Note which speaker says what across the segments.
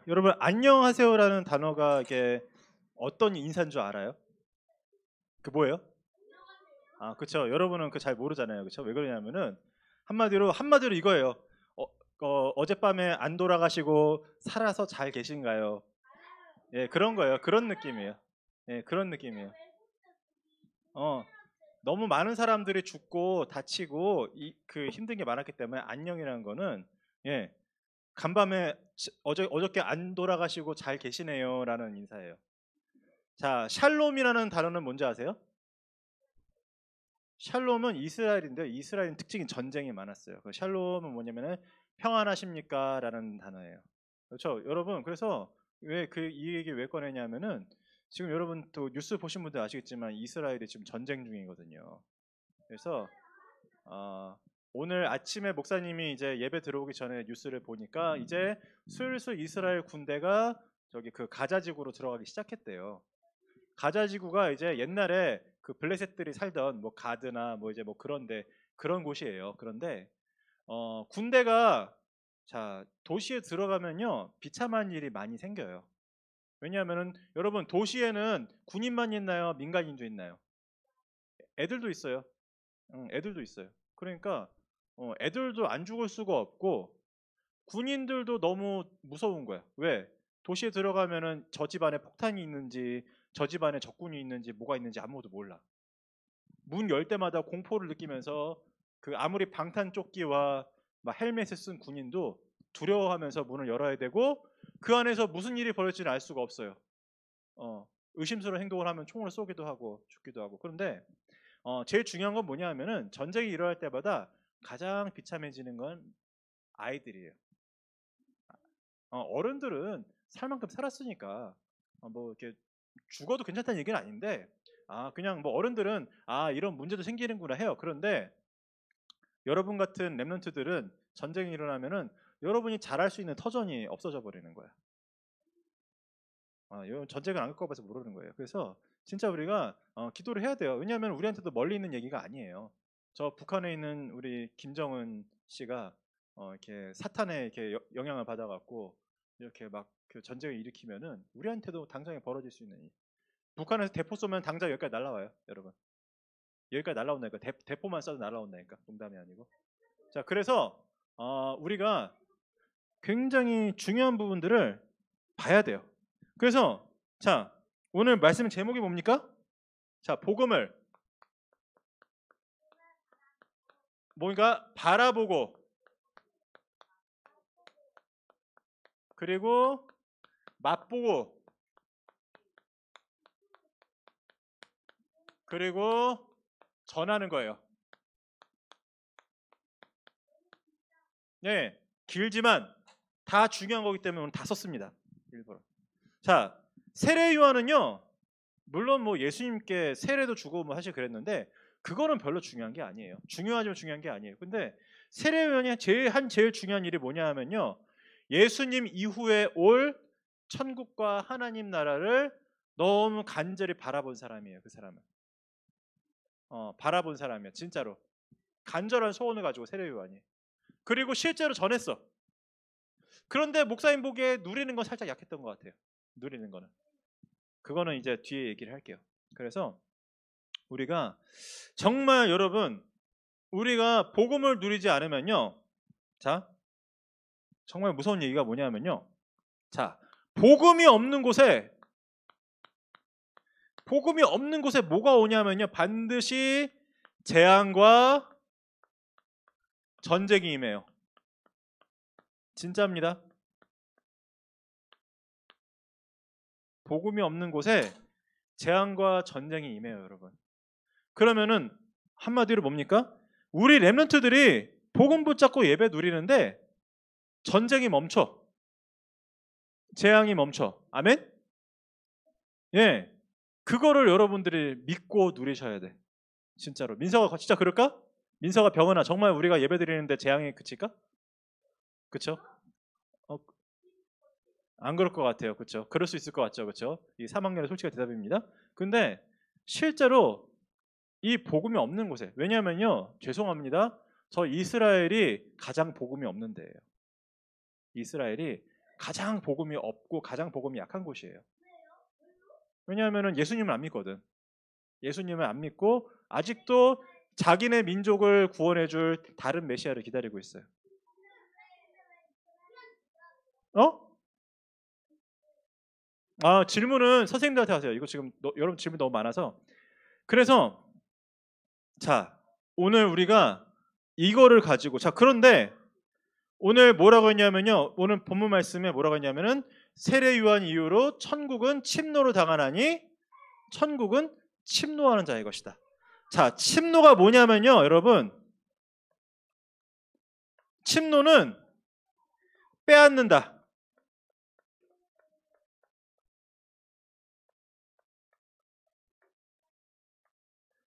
Speaker 1: 여러분 안녕하세요라는 단어가 이게 어떤 인사인 줄 알아요? 그 뭐예요? 아, 그렇죠. 여러분은 그 잘 모르잖아요. 그렇죠? 왜 그러냐면은 한마디로 이거예요. 어젯밤에 안 돌아가시고 살아서 잘 계신가요? 예, 그런 거예요. 그런 느낌이에요. 예, 그런 느낌이에요. 어, 너무 많은 사람들이 죽고 다치고 그 힘든 게 많았기 때문에 안녕이라는 거는 예, 간밤에 어저께 안 돌아가시고 잘 계시네요라는 인사예요. 자, 샬롬이라는 단어는 뭔지 아세요? 샬롬은 이스라엘인데 이스라엘 특징이 전쟁이 많았어요. 그 샬롬은 뭐냐면은 평안하십니까? 라는 단어예요. 그렇죠, 여러분. 그래서 왜 이 얘기 왜 꺼내냐면은 지금 여러분 또 뉴스 보신 분들 아시겠지만 이스라엘이 지금 전쟁 중이거든요. 그래서 어, 오늘 아침에 목사님이 이제 예배 들어오기 전에 뉴스를 보니까 이제 슬슬 이스라엘 군대가 저기 그 가자 지구로 들어가기 시작했대요. 가자 지구가 이제 옛날에 그 블레셋들이 살던 뭐 가드나 뭐 이제 뭐 그런데 그런 곳이에요. 그런데 군대가 자 도시에 들어가면요 비참한 일이 많이 생겨요. 왜냐하면은 여러분 도시에는 군인만 있나요? 민간인도 있나요? 애들도 있어요. 응, 애들도 있어요. 그러니까 애들도 안 죽을 수가 없고 군인들도 너무 무서운 거야. 왜? 도시에 들어가면은 저 집안에 폭탄이 있는지 저 집안에 적군이 있는지 뭐가 있는지 아무도 몰라. 문 열 때마다 공포를 느끼면서 그 아무리 방탄조끼와 막 헬멧을 쓴 군인도 두려워하면서 문을 열어야 되고 그 안에서 무슨 일이 벌어질지는 알 수가 없어요. 의심스러운 행동을 하면 총을 쏘기도 하고 죽기도 하고. 그런데 제일 중요한 건 뭐냐 하면은 전쟁이 일어날 때마다 가장 비참해지는 건 아이들이에요. 어른들은 살 만큼 살았으니까 뭐 이렇게 죽어도 괜찮다는 얘기는 아닌데 그냥 뭐 어른들은 이런 문제도 생기는구나 해요. 그런데 여러분 같은 랩런트들은 전쟁이 일어나면은 여러분이 잘할 수 있는 터전이 없어져 버리는 거야. 이건 전쟁을 안 겪어봐서 모르는 거예요. 그래서 진짜 우리가 기도를 해야 돼요. 왜냐하면 우리한테도 멀리 있는 얘기가 아니에요. 저 북한에 있는 우리 김정은 씨가 이렇게 사탄에 이렇게 영향을 받아갖고 이렇게 막 그 전쟁을 일으키면은 우리한테도 당장에 벌어질 수 있는 일. 북한에서 대포 쏘면 당장 여기까지 날라와요, 여러분. 여기까지 날라온다니까. 대포만 쏴도 날라온다니까. 농담이 아니고. 자, 그래서 우리가 굉장히 중요한 부분들을 봐야 돼요. 그래서 자, 오늘 말씀 제목이 뭡니까? 자, 복음을 뭔가 바라보고 그리고 맛보고 그리고 전하는 거예요. 네, 길지만 다 중요한 거기 때문에 오늘 다 썼습니다. 일부러. 자, 세례 요한은요, 물론 뭐 예수님께 세례도 주고 뭐 사실 그랬는데 그거는 별로 중요한 게 아니에요. 중요하지만 중요한 게 아니에요. 근데 세례 요한이 제일 중요한 일이 뭐냐 하면요, 예수님 이후에 올 천국과 하나님 나라를 너무 간절히 바라본 사람이에요. 그 사람은 바라본 사람이야. 진짜로 간절한 소원을 가지고 세례 요한이. 그리고 실제로 전했어. 그런데 목사님 보기에 누리는 건 살짝 약했던 것 같아요. 누리는 거는. 그거는 이제 뒤에 얘기를 할게요. 그래서 우리가 정말 여러분 우리가 복음을 누리지 않으면요. 자, 정말 무서운 얘기가 뭐냐면요. 자, 복음이 없는 곳에 뭐가 오냐면요. 반드시 재앙과 전쟁이 임해요. 진짜입니다. 복음이 없는 곳에 재앙과 전쟁이 임해요, 여러분. 그러면은 한마디로 뭡니까? 우리 렘넌트들이 복음 붙잡고 예배 누리는데 전쟁이 멈춰. 재앙이 멈춰. 아멘? 예. 그거를 여러분들이 믿고 누리셔야 돼. 진짜로. 민서가 진짜 그럴까? 민서가 병원아 정말 우리가 예배 드리는데 재앙이 그칠까? 그쵸? 어, 안 그럴 것 같아요. 그쵸? 그럴 수 있을 것 같죠. 그쵸? 이 3학년의 솔직한 대답입니다. 근데 실제로 이 복음이 없는 곳에 왜냐면요. 죄송합니다. 저 이스라엘이 가장 복음이 없는 데예요. 이스라엘이 가장 복음이 없고 가장 복음이 약한 곳이에요. 왜냐하면 예수님을 안 믿거든. 예수님을 안 믿고 아직도 자기네 민족을 구원해줄 다른 메시아를 기다리고 있어요. 질문은 선생님들한테 하세요. 이거 지금 여러분 질문 너무 많아서. 그래서 자, 오늘 우리가 이거를 가지고 그런데 오늘 뭐라고 했냐면요. 오늘 본문 말씀에 뭐라고 했냐면은 세례 요한 이후로 천국은 침노를 당하나니 천국은 침노하는 자의 것이다. 자, 침노가 뭐냐면요, 여러분. 침노는 빼앗는다.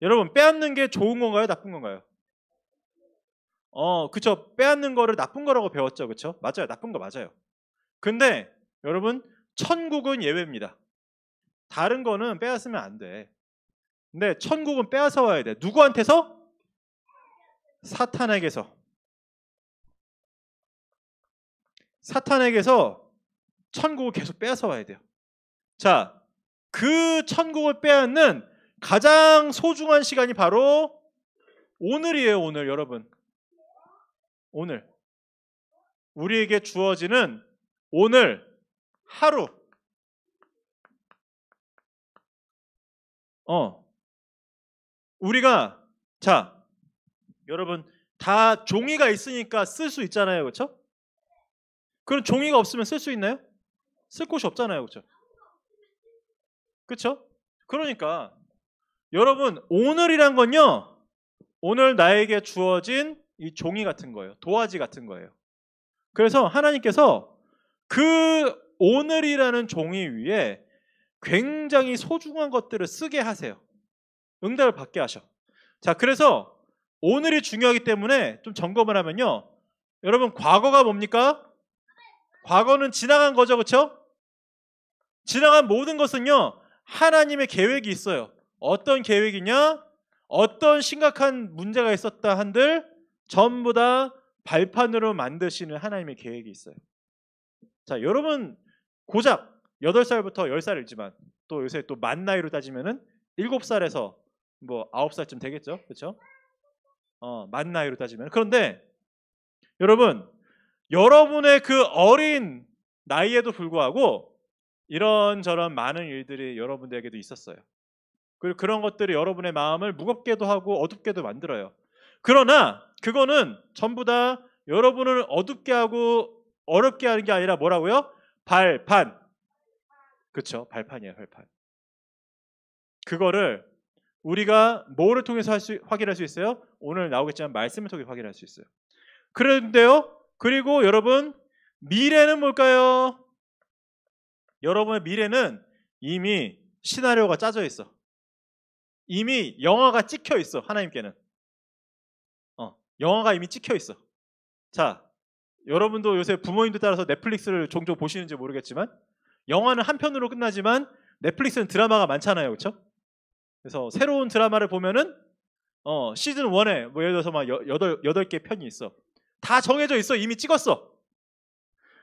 Speaker 1: 여러분, 빼앗는 게 좋은 건가요? 나쁜 건가요? 그쵸. 빼앗는 거를 나쁜 거라고 배웠죠. 그쵸? 맞아요. 나쁜 거 맞아요. 근데 여러분, 천국은 예외입니다. 다른 거는 빼앗으면 안 돼. 근데 천국은 빼앗아 와야 돼. 누구한테서? 사탄에게서. 사탄에게서 천국을 계속 빼앗아 와야 돼요. 자, 그 천국을 빼앗는 가장 소중한 시간이 바로 오늘이에요. 오늘 여러분. 오늘. 우리에게 주어지는 오늘 하루. 우리가 여러분 다 종이가 있으니까 쓸 수 있잖아요. 그렇죠? 그럼 종이가 없으면 쓸 수 있나요? 쓸 곳이 없잖아요. 그렇죠? 그렇죠? 그러니까 여러분 오늘이란 건요. 오늘 나에게 주어진 이 종이 같은 거예요. 도화지 같은 거예요. 그래서 하나님께서 그 오늘이라는 종이 위에 굉장히 소중한 것들을 쓰게 하세요. 응답을 받게 하셔. 자, 그래서 오늘이 중요하기 때문에 좀 점검을 하면요. 여러분, 과거가 뭡니까? 과거는 지나간 거죠. 그렇죠? 지나간 모든 것은요. 하나님의 계획이 있어요. 어떤 계획이냐? 어떤 심각한 문제가 있었다 한들 전부 다 발판으로 만드시는 하나님의 계획이 있어요. 자, 여러분 고작 8살부터 10살이지만 또 요새 또 만 나이로 따지면은 7살에서 뭐 9살쯤 되겠죠. 그렇죠? 만 나이로 따지면. 그런데 여러분, 여러분의 그 어린 나이에도 불구하고 이런저런 많은 일들이 여러분들에게도 있었어요. 그리고 그런 것들이 여러분의 마음을 무겁게도 하고 어둡게도 만들어요. 그러나 그거는 전부 다 여러분을 어둡게 하고 어렵게 하는 게 아니라 뭐라고요? 발판. 그렇죠? 발판이에요. 발판. 그거를 우리가 뭐를 통해서 확인할 수 있어요? 오늘 나오겠지만 말씀을 통해 확인할 수 있어요. 그런데요. 그리고 여러분 미래는 뭘까요? 여러분의 미래는 이미 시나리오가 짜져 있어. 이미 영화가 찍혀 있어. 하나님께는. 영화가 이미 찍혀 있어. 자, 여러분도 요새 부모님들 따라서 넷플릭스를 종종 보시는지 모르겠지만 영화는 한 편으로 끝나지만 넷플릭스는 드라마가 많잖아요. 그렇죠? 그래서 새로운 드라마를 보면은 시즌 1에 뭐 예를 들어서 막 8개 편이 있어. 다 정해져 있어. 이미 찍었어.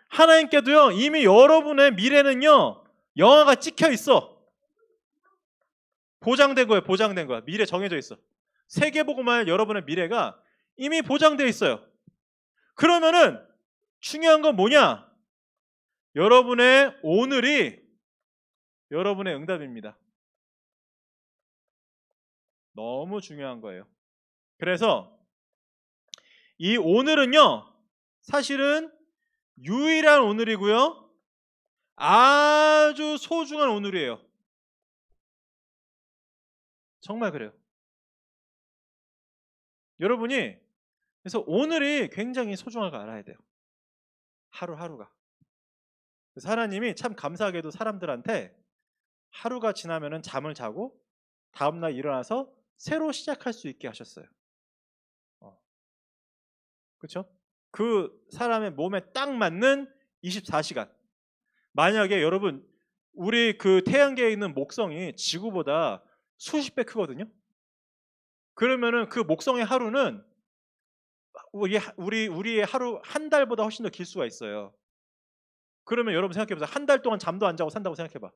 Speaker 1: 하나님께도요. 이미 여러분의 미래는요. 영화가 찍혀 있어. 보장된 거예요. 보장된 거야. 미래 정해져 있어. 세계복음화의 여러분의 미래가 이미 보장되어 있어요. 그러면은 중요한 건 뭐냐? 여러분의 오늘이 여러분의 응답입니다. 너무 중요한 거예요. 그래서 이 오늘은요. 사실은 유일한 오늘이고요. 아주 소중한 오늘이에요. 정말 그래요. 여러분이 그래서 오늘이 굉장히 소중한 걸 알아야 돼요. 하루하루가. 그래서 하나님이 참 감사하게도 사람들한테 하루가 지나면은 잠을 자고 다음날 일어나서 새로 시작할 수 있게 하셨어요. 그렇죠? 그 사람의 몸에 딱 맞는 24시간. 만약에 여러분 우리 그 태양계에 있는 목성이 지구보다 수십 배 크거든요. 그러면은 그 목성의 하루는 우리의 하루 한 달보다 훨씬 더 길 수가 있어요. 그러면 여러분 생각해보세요. 한 달 동안 잠도 안 자고 산다고 생각해봐.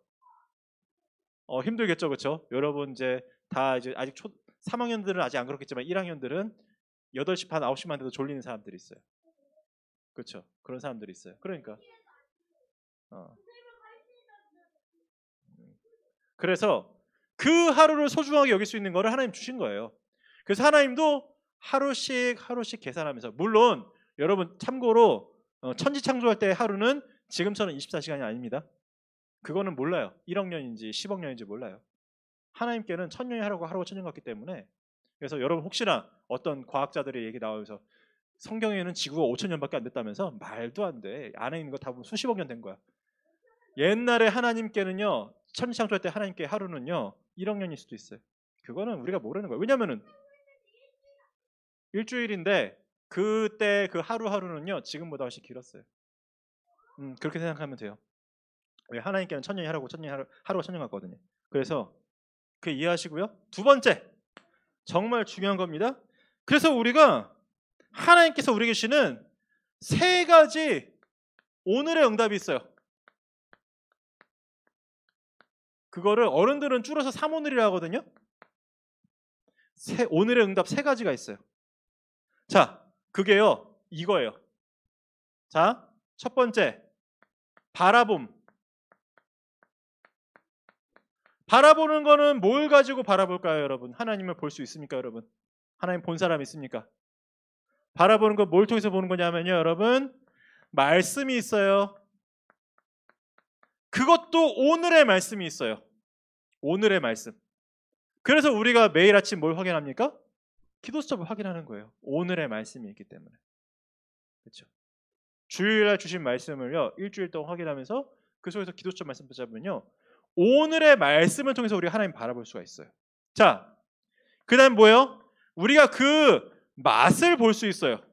Speaker 1: 힘들겠죠, 그렇죠? 여러분 이제 다 이제 아직 3학년들은 아직 안 그렇겠지만 1학년들은 8시 반, 9시만 돼도 졸리는 사람들이 있어요. 그렇죠? 그런 사람들이 있어요. 그러니까 그래서 그 하루를 소중하게 여길 수 있는 거를 하나님 주신 거예요. 그래서 하나님도 하루씩 계산하면서, 물론 여러분 참고로 천지 창조할 때 하루는 지금처럼 24시간이 아닙니다. 그거는 몰라요. 1억 년인지 10억 년인지 몰라요. 하나님께는 천년이 하루가 1000년 같기 때문에. 그래서 여러분 혹시나 어떤 과학자들의 얘기 나오면서 성경에는 지구가 5000년밖에 안 됐다면서, 말도 안 돼. 안에 있는 거 다 보면 수십억 년 된 거야. 옛날에 하나님께는요, 천지 창조할 때 하나님께 하루는요 1억 년일 수도 있어요. 그거는 우리가 모르는 거예요. 왜냐면은 일주일인데 그때 그 하루하루는요 지금보다 훨씬 길었어요. 그렇게 생각하면 돼요. 왜? 하나님께는 천년이 하루고 하루가 천년 같거든요. 그래서 그 이해하시고요. 두 번째, 정말 중요한 겁니다. 그래서 우리가 하나님께서 우리에게 주시는 세 가지 오늘의 응답이 있어요. 그거를 어른들은 줄여서 3오늘이라고 하거든요. 오늘의 응답 세 가지가 있어요. 자, 그게요 이거예요. 자, 첫 번째, 바라봄. 바라보는 거는 뭘 가지고 바라볼까요, 여러분? 하나님을 볼 수 있습니까, 여러분? 하나님 본 사람 있습니까? 바라보는 거 뭘 통해서 보는 거냐면요, 여러분, 말씀이 있어요. 그것도 오늘의 말씀이 있어요. 오늘의 말씀. 그래서 우리가 매일 아침 뭘 확인합니까? 기도수첩을 확인하는 거예요. 오늘의 말씀이 있기 때문에. 그렇죠? 주일날 주신 말씀을요 일주일 동안 확인하면서 그 속에서 기도수첩 말씀 붙잡으면요 오늘의 말씀을 통해서 우리가 하나님 바라볼 수가 있어요. 자, 그 다음 뭐예요? 우리가 그 맛을 볼 수 있어요.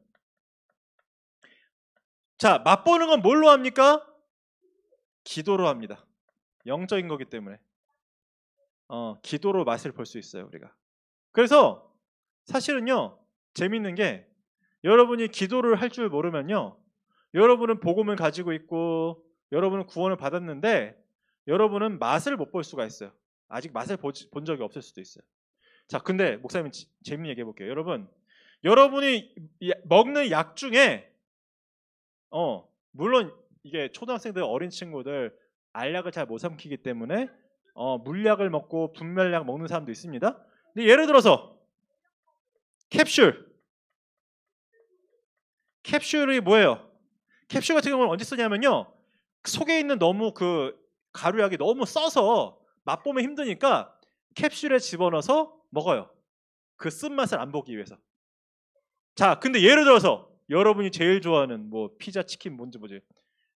Speaker 1: 자, 맛보는 건 뭘로 합니까? 기도로 합니다. 영적인 거기 때문에 기도로 맛을 볼 수 있어요, 우리가. 그래서 사실은요 재밌는 게, 여러분이 기도를 할 줄 모르면요 여러분은 복음을 가지고 있고 여러분은 구원을 받았는데 여러분은 맛을 못 볼 수가 있어요. 아직 맛을 본 적이 없을 수도 있어요. 자, 근데 목사님 재밌는 얘기 해볼게요. 여러분이 먹는 약 중에 물론 이게 초등학생들, 어린 친구들 알약을 잘 못 삼키기 때문에 물약을 먹고 분멸약 먹는 사람도 있습니다. 근데 예를 들어서 캡슐이 뭐예요? 캡슐 같은 경우는 언제 쓰냐면요 속에 있는 너무 그 가루약이 너무 써서 맛보면 힘드니까 캡슐에 집어넣어서 먹어요. 그 쓴맛을 안 보기 위해서. 자, 근데 예를 들어서 여러분이 제일 좋아하는 뭐 피자, 치킨, 뭐지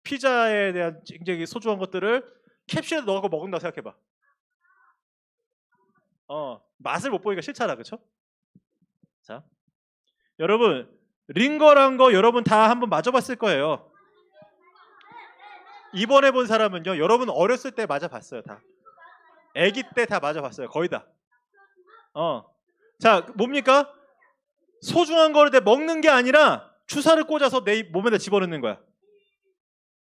Speaker 1: 피자에 대한 굉장히 소중한 것들을 캡슐에 넣고 먹는다고 생각해봐. 맛을 못 보니까 싫잖아, 그렇죠? 자, 여러분 링거란 거 여러분 다 한번 맞아봤을 거예요. 이번에 본 사람은요 여러분 어렸을 때 맞아봤어요. 다 아기 때 다 맞아봤어요. 거의 다. 자, 뭡니까? 소중한 거를 먹는 게 아니라 주사를 꽂아서 내 몸에다 집어넣는 거야.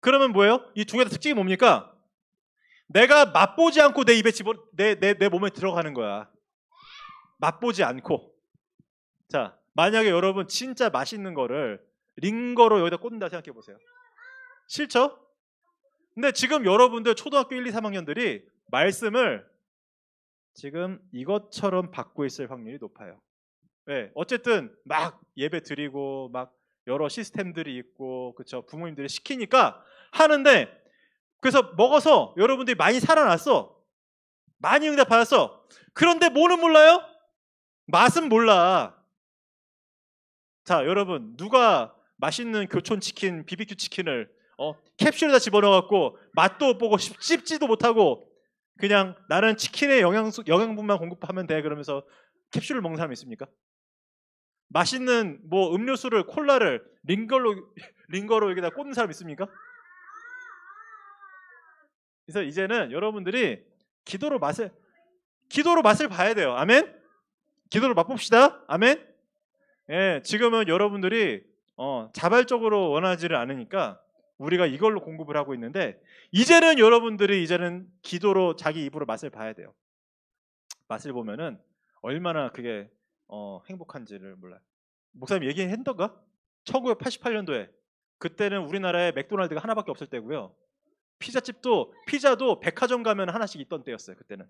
Speaker 1: 그러면 뭐예요? 이 두 개 다 특징이 뭡니까? 내가 맛보지 않고 내 입에 내 몸에 들어가는 거야. 맛보지 않고. 자, 만약에 여러분 진짜 맛있는 거를 링거로 여기다 꽂는다 생각해 보세요. 싫죠? 근데 지금 여러분들 초등학교 1, 2, 3학년들이 말씀을 지금 이것처럼 받고 있을 확률이 높아요. 네, 어쨌든 막 예배 드리고 막 여러 시스템들이 있고, 그렇죠? 부모님들이 시키니까 하는데, 그래서 먹어서 여러분들이 많이 살아났어. 많이 응답 받았어. 그런데 뭐는 몰라요? 맛은 몰라. 자, 여러분 누가 맛있는 교촌 치킨, BBQ 치킨을 캡슐에다 집어넣어갖고 맛도 못 보고 씹지도 못하고 그냥 나는 치킨의 영양분만 공급하면 돼 그러면서 캡슐을 먹는 사람이 있습니까? 맛있는 뭐 음료수를, 콜라를 링거로 여기다 꽂는 사람 있습니까? 그래서 이제는 여러분들이 기도로 맛을 봐야 돼요. 아멘? 기도로 맛봅시다. 아멘? 예, 지금은 여러분들이 자발적으로 원하지를 않으니까 우리가 이걸로 공급을 하고 있는데 이제는 여러분들이 이제는 기도로 자기 입으로 맛을 봐야 돼요. 맛을 보면은 얼마나 그게 행복한지를 몰라요. 목사님 얘기했던가? 1988년도에 그때는 우리나라에 맥도날드가 하나밖에 없을 때고요. 피자도 백화점 가면 하나씩 있던 때였어요. 그때는.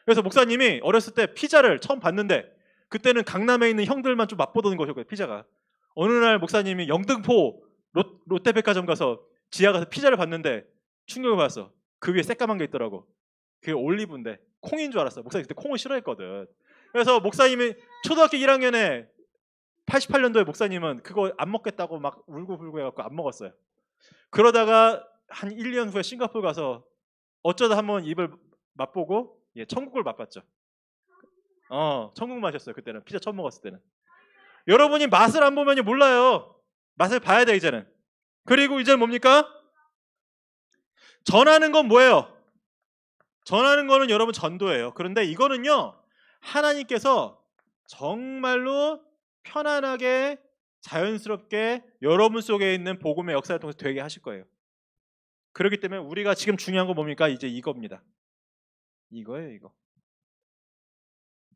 Speaker 1: 그래서 목사님이 어렸을 때 피자를 처음 봤는데 그때는 강남에 있는 형들만 좀 맛보던 것이었거든요. 피자가. 어느 날 목사님이 영등포 롯데백화점 가서 지하 가서 피자를 봤는데 충격을 받았어. 그 위에 새까만 게 있더라고. 그게 올리브인데 콩인 줄 알았어. 목사님 그때 콩을 싫어했거든. 그래서 목사님이 초등학교 1학년에 88년도에 목사님은 그거 안 먹겠다고 막 울고불고 해갖고 안 먹었어요. 그러다가 한 1년 후에 싱가포르 가서 어쩌다 한번 입을 맛보고 천국을 맛봤죠. 천국 마셨어요. 그때는 피자 처음 먹었을 때는. 여러분이 맛을 안 보면 몰라요. 맛을 봐야 돼 이제는. 그리고 이제는 뭡니까? 전하는 건 뭐예요? 전하는 거는 여러분 전도예요. 그런데 이거는요 하나님께서 정말로 편안하게 자연스럽게 여러분 속에 있는 복음의 역사를 통해서 되게 하실 거예요. 그렇기 때문에 우리가 지금 중요한 거 뭡니까? 이제 이겁니다. 이거예요, 이거.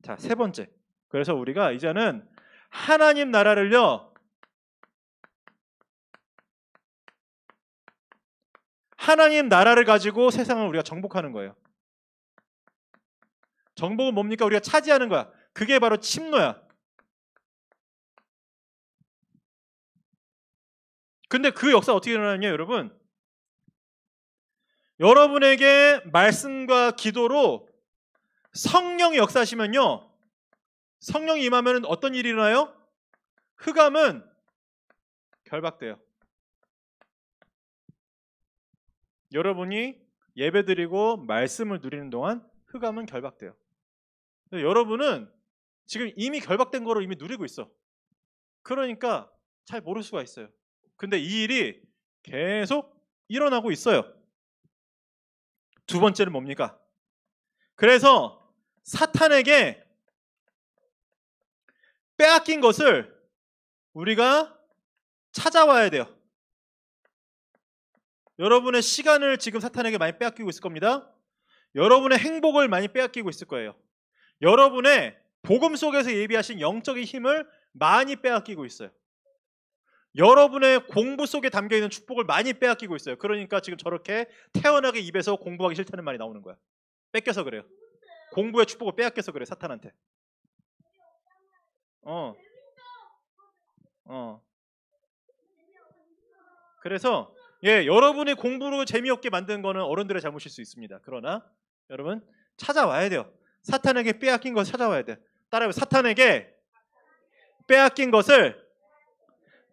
Speaker 1: 자, 세 번째. 그래서 우리가 이제는 하나님 나라를요 하나님 나라를 가지고 세상을 우리가 정복하는 거예요. 정복은 뭡니까? 우리가 차지하는 거야. 그게 바로 침노야. 근데 그 역사 어떻게 일어나냐 여러분? 여러분에게 말씀과 기도로 성령이 역사하시면요 성령이 임하면 어떤 일이 일어나요? 흑암은 결박돼요. 여러분이 예배드리고 말씀을 누리는 동안 흑암은 결박돼요. 여러분은 지금 이미 결박된 거를 이미 누리고 있어. 그러니까 잘 모를 수가 있어요. 근데 이 일이 계속 일어나고 있어요. 두 번째는 뭡니까? 그래서 사탄에게 빼앗긴 것을 우리가 찾아와야 돼요. 여러분의 시간을 지금 사탄에게 많이 빼앗기고 있을 겁니다. 여러분의 행복을 많이 빼앗기고 있을 거예요. 여러분의 복음 속에서 예비하신 영적인 힘을 많이 빼앗기고 있어요. 여러분의 공부 속에 담겨있는 축복을 많이 빼앗기고 있어요. 그러니까 지금 저렇게 태어나게 입에서 공부하기 싫다는 말이 나오는 거야. 뺏겨서 그래요. 공부의 축복을 빼앗겨서 그래 사탄한테. 그래서 여러분이 공부를 재미없게 만드는 거는 어른들의 잘못일 수 있습니다. 그러나 여러분 찾아와야 돼요. 사탄에게 빼앗긴 것을 찾아와야 돼. 따라해요. 사탄에게 빼앗긴 것을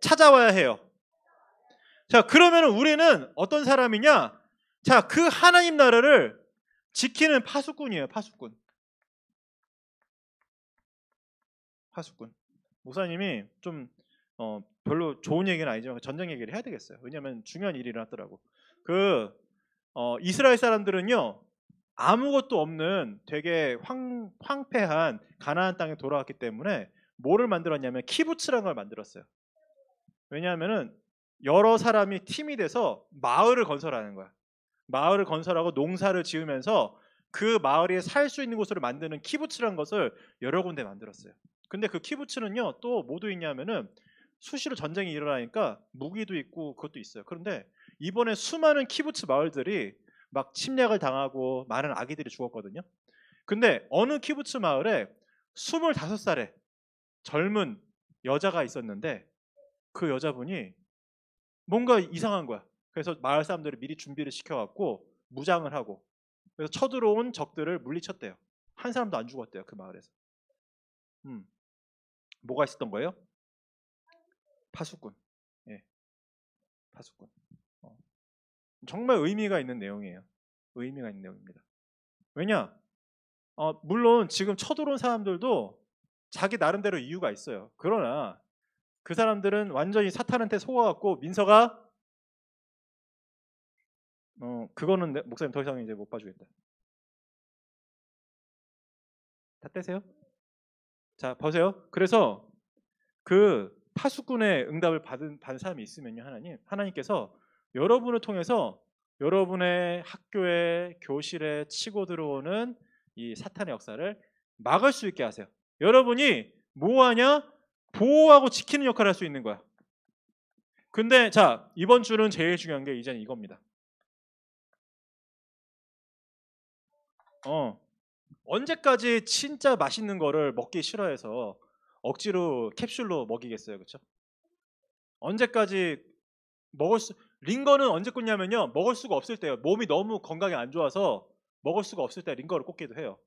Speaker 1: 찾아와야 해요. 자, 그러면 우리는 어떤 사람이냐? 자, 그 하나님 나라를 지키는 파수꾼이에요. 파수꾼. 목사님이 좀 별로 좋은 얘기는 아니지만 전쟁 얘기를 해야 되겠어요. 왜냐하면 중요한 일이 일어났더라고. 이스라엘 사람들은요 아무것도 없는 되게 황폐한 가나안 땅에 돌아왔기 때문에 뭐를 만들었냐면 키부츠라는 걸 만들었어요. 왜냐하면은 여러 사람이 팀이 돼서 마을을 건설하는 거야. 마을을 건설하고 농사를 지으면서 그 마을에 살 수 있는 곳으로 만드는 키부츠라는 것을 여러 군데 만들었어요. 근데 그 키부츠는요 또 뭐도 있냐면은 수시로 전쟁이 일어나니까 무기도 있고 그것도 있어요. 그런데 이번에 수많은 키부츠 마을들이 막 침략을 당하고 많은 아기들이 죽었거든요. 근데 어느 키부츠 마을에 25살의 젊은 여자가 있었는데 그 여자분이 뭔가 이상한 거야. 그래서 마을 사람들이 미리 준비를 시켜갖고 무장을 하고 그래서 쳐들어온 적들을 물리쳤대요. 한 사람도 안 죽었대요. 그 마을에서. 뭐가 있었던 거예요? 파수꾼. 파수꾼. 정말 의미가 있는 내용이에요. 의미가 있는 내용입니다. 왜냐? 물론 지금 쳐들어온 사람들도 자기 나름대로 이유가 있어요. 그러나 그 사람들은 완전히 사탄한테 속아갖고 민서가 그거는 목사님 더 이상 이제 못 봐주겠다. 다 떼세요. 자 보세요. 그래서 그 파수꾼의 응답을 받은 사람이 있으면요 하나님께서 여러분을 통해서 여러분의 학교에 교실에 치고 들어오는 이 사탄의 역사를 막을 수 있게 하세요. 여러분이 뭐하냐? 보호하고 지키는 역할을 할 수 있는 거야. 근데 자, 이번 주는 제일 중요한 게 이제는 이겁니다. 언제까지 진짜 맛있는 거를 먹기 싫어해서 억지로 캡슐로 먹이겠어요, 그렇죠? 언제까지 링거는 언제 꽂냐면요, 먹을 수가 없을 때요. 몸이 너무 건강에 안 좋아서 먹을 수가 없을 때 링거를 꽂기도 해요.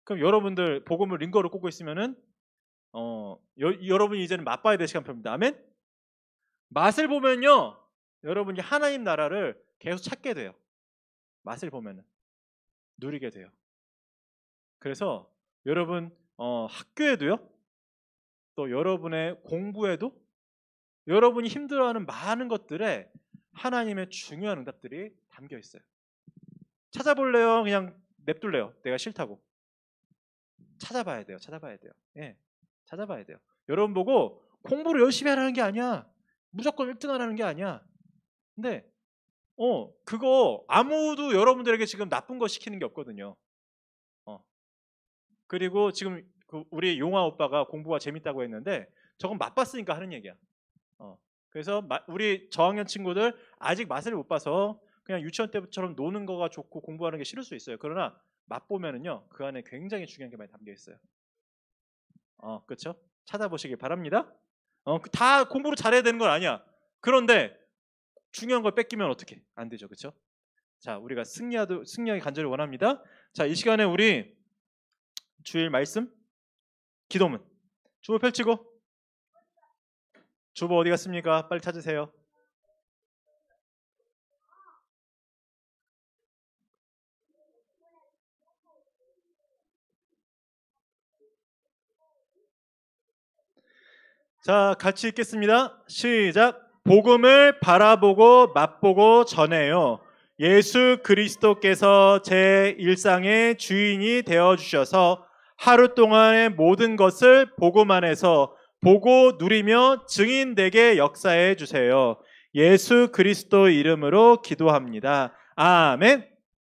Speaker 1: 그럼 여러분들 복음을 링거로 꽂고 있으면은 여러분이 이제는 맛봐야 될 시간표입니다. 아멘? 맛을 보면요, 여러분이 하나님 나라를 계속 찾게 돼요. 맛을 보면은 누리게 돼요. 그래서 여러분 학교에도요, 또 여러분의 공부에도 여러분이 힘들어하는 많은 것들에 하나님의 중요한 응답들이 담겨 있어요. 찾아볼래요? 그냥 냅둘래요? 내가 싫다고. 찾아봐야 돼요. 찾아봐야 돼요. 예, 찾아봐야 돼요. 여러분 보고 공부를 열심히 하라는 게 아니야. 무조건 1등 하라는 게 아니야. 근데 그거 아무도 여러분들에게 지금 나쁜 거 시키는 게 없거든요. 그리고 지금 우리 용화 오빠가 공부가 재밌다고 했는데 저건 맛봤으니까 하는 얘기야. 그래서 우리 저학년 친구들 아직 맛을 못 봐서 그냥 유치원 때처럼 노는 거가 좋고 공부하는 게 싫을 수 있어요. 그러나 맛보면은요, 그 안에 굉장히 중요한 게 많이 담겨 있어요. 그렇죠? 찾아보시길 바랍니다. 다 공부를 잘해야 되는 건 아니야. 그런데 중요한 걸 뺏기면 어떻게? 안 되죠, 그렇죠? 자, 우리가 승리하기 간절히 원합니다. 자, 이 시간에 우리 주일 말씀, 기도문, 주보 펼치고. 주보 어디 갔습니까? 빨리 찾으세요. 자, 같이 읽겠습니다. 시작. 복음을 바라보고 맛보고 전해요. 예수 그리스도께서 제 일상의 주인이 되어주셔서 하루 동안의 모든 것을 복음 안에서 보고 누리며 증인되게 역사해 주세요. 예수 그리스도 이름으로 기도합니다. 아멘.